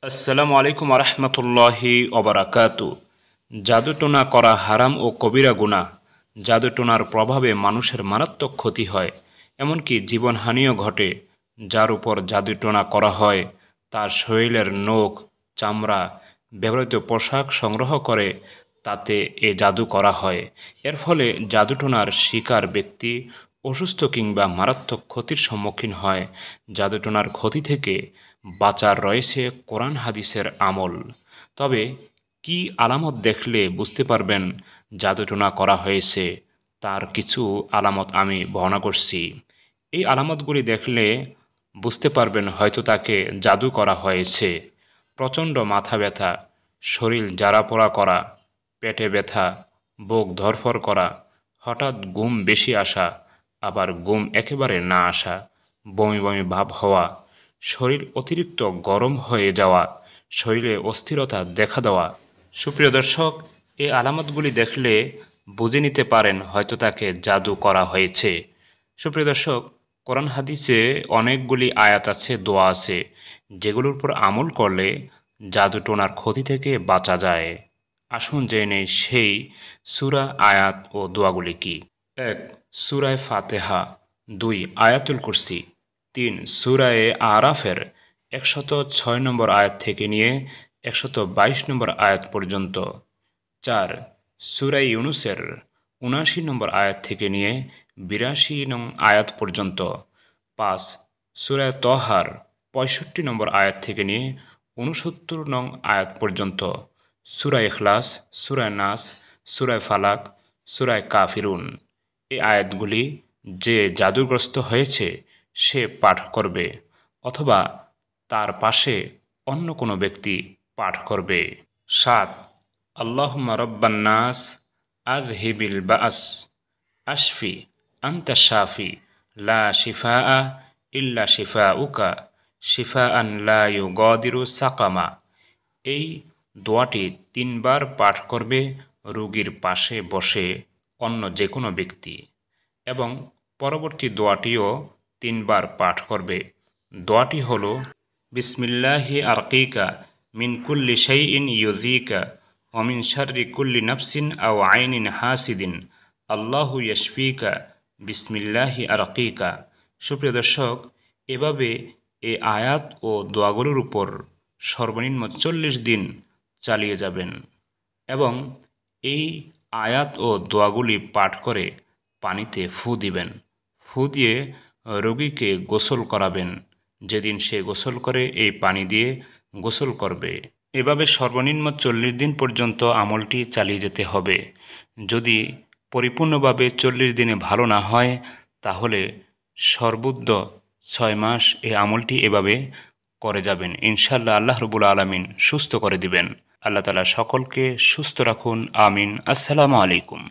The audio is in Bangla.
আসসালামু আলাইকুম রহমতুল্লাহি ওবারাকাতু। জাদুটোনা করা হারাম ও কবিরা গুনাহ। জাদুটোনার প্রভাবে মানুষের মারাত্মক ক্ষতি হয়, এমনকি জীবনহানিও ঘটে। যার উপর জাদুটোনা করা হয় তার শরীরের নখ, চামড়া, ব্যবহৃত পোশাক সংগ্রহ করে তাতে এ জাদু করা হয়। এর ফলে জাদুটোনার শিকার ব্যক্তি অসুস্থ কিংবা মারাত্মক ক্ষতির সম্মুখীন হয়। জাদুটোনার ক্ষতি থেকে বাঁচার রয়েছে কোরআন হাদিসের আমল। তবে কি আলামত দেখলে বুঝতে পারবেন জাদুটোনা করা হয়েছে, তার কিছু আলামত আমি বর্ণনা করছি। এই আলামতগুলি দেখলে বুঝতে পারবেন হয়তো তাকে জাদু করা হয়েছে। প্রচণ্ড মাথা ব্যথা, শরীর জ্বালাপোড়া করা, পেটে ব্যথা, বুক ধড়ফড় করা, হঠাৎ ঘুম বেশি আসা, আবার ঘুম একেবারে না আসা, বমি বমি ভাব হওয়া, শরীর অতিরিক্ত গরম হয়ে যাওয়া, শরীরে অস্থিরতা দেখা দেওয়া। সুপ্রিয় দর্শক, এই আলামতগুলি দেখলে বুঝে নিতে পারেন হয়তো তাকে জাদু করা হয়েছে। সুপ্রিয় দর্শক, কোরআন হাদিসে অনেকগুলি আয়াত আছে, দোয়া আছে, যেগুলোর উপর আমল করলে জাদুটোনার ক্ষতি থেকে বাঁচা যায়। আসুন জেনে নেই সেই সূরা, আয়াত ও দোয়াগুলি কি। ১. সূরায়ে ফাতিহা। ২. আয়াতুল কুরসি। ৩. সূরায়ে আরাফের ১০৬ নম্বর আয়াত থেকে নিয়ে ১২২ নম্বর আয়াত পর্যন্ত। ৪. সূরায়ে ইউনূসের ৭৯ নম্বর আয়াত থেকে নিয়ে ৮২ নং আয়াত পর্যন্ত। ৫. সূরায়ে তহার ৬৫ নম্বর আয়াত থেকে নিয়ে ৬৯ নং আয়াত পর্যন্ত। সূরায়ে ইখলাস, সূরায়ে নাস, সূরায়ে ফালাক, সূরায়ে কাফিরুন। এই আয়াতগুলি যে জাদুগ্রস্ত হয়েছে সে পাঠ করবে, অথবা তার পাশে অন্য কোনো ব্যক্তি পাঠ করবে। ৭. আল্লাহুম্মা রব্বান নাস আযহিবিল বা'স আশফি আনতা শাফি লা শিফাআ ইল্লা শিফাউকা শিফাআন লা ইউগাদিরু সাকামা। এই দোয়াটি ৩ বার পাঠ করবে রোগীর পাশে বসে অন্য যে কোনো ব্যক্তি, এবং পরবর্তী দোয়াটিও ৩ বার পাঠ করবে। দোয়াটি হলো, বিসমিল্লাহি আরকিকা মিন কুল্লি শাইইন ইউযিকা ওয়া মিন শাররি কুল্লি নাফসিন আও আইনিন হাসিদিন আল্লাহু ইয়াশফিকা বিসমিল্লাহি আরকিকা। সুপ্রিয় দর্শক, এভাবে এই আয়াত ও দোয়াগুলোর উপর সর্বনিম্ন ৪০ দিন চালিয়ে যাবেন, এবং এই আয়াত ও দোয়াগুলি পাঠ করে পানিতে ফু দিবেন। ফু দিয়ে রোগীকে গোসল করাবেন। যেদিন সে গোসল করে এই পানি দিয়ে গোসল করবে। এভাবে সর্বনিম্ন ৪০ দিন পর্যন্ত আমলটি চালিয়ে যেতে হবে। যদি পরিপূর্ণভাবে ৪০ দিনে ভালো না হয়, তাহলে সর্বোচ্চ ৬ মাস এই আমলটি এভাবে করে যাবেন। ইনশাআল্লাহ আল্লাহ রাব্বুল আলামিন সুস্থ করে দিবেন। আল্লাহ তাআলা সকলকে সুস্থ রাখুন। আমিন। আসসালামু আলাইকুম।